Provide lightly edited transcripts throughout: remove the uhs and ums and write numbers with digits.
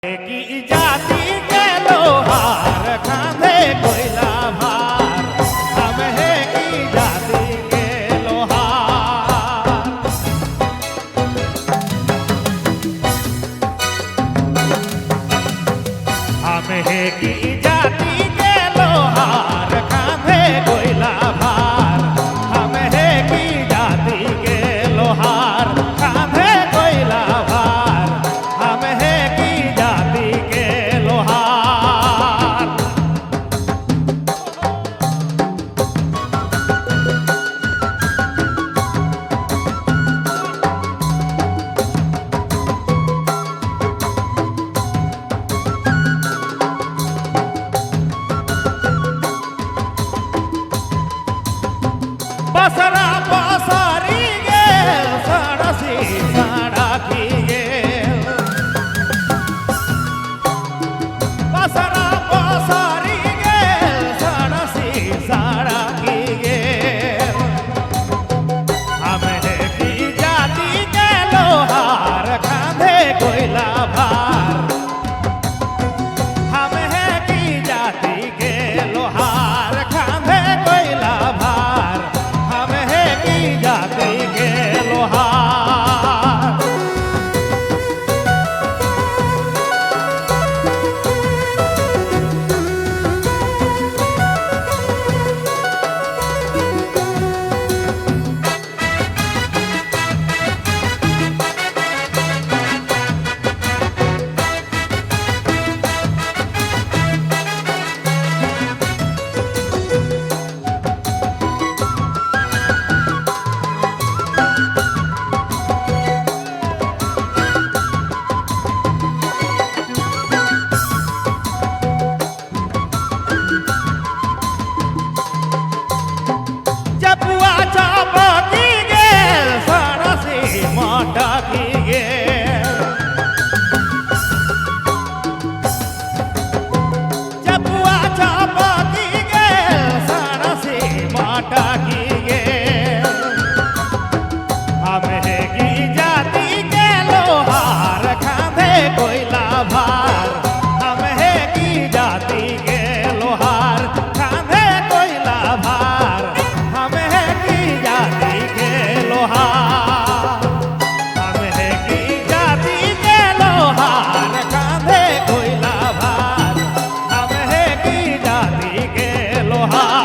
की जाति के लोहार खांधे कोयला भार, हम है की जाति के लोहार। हम है की जाति के लोहार खांधे कोयला भार, हम है की जाति के लोहार खांधे कोयला भार, हम है की जाति के लोहार। बसरा बसारी गेल सड़सी सड़की गेल, बसरा बसारी गेल सड़सी सड़की गेल। हम है की जाति के लोहार खांधे कोयला भार, हम है की जाति के लोहार खांधे कोयला भार, हम है की जाति के लोहार। जपुआ चापकी गेल सड़सी मटकी गेल, जपुआ चापकी गेल सड़सी मटकी गेल। हम है की जाति के लोहार खांधे कोयला भार, हम है की जाति के लोहार खांधे कोयला भार, हम है की जाति के लोहार। हम है की जाति के लोहार खांधे कोयला भार, हम है की जाति के लोहार।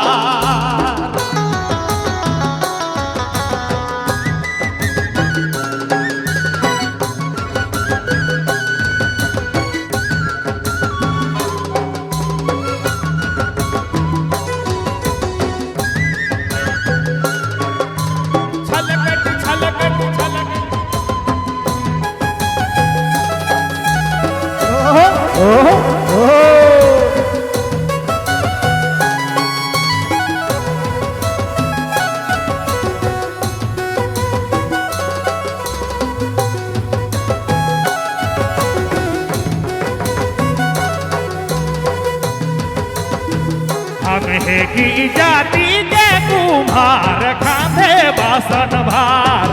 छलकट छलकट छलकट हम है की जाति के कुम्हार खांधे बासन भार,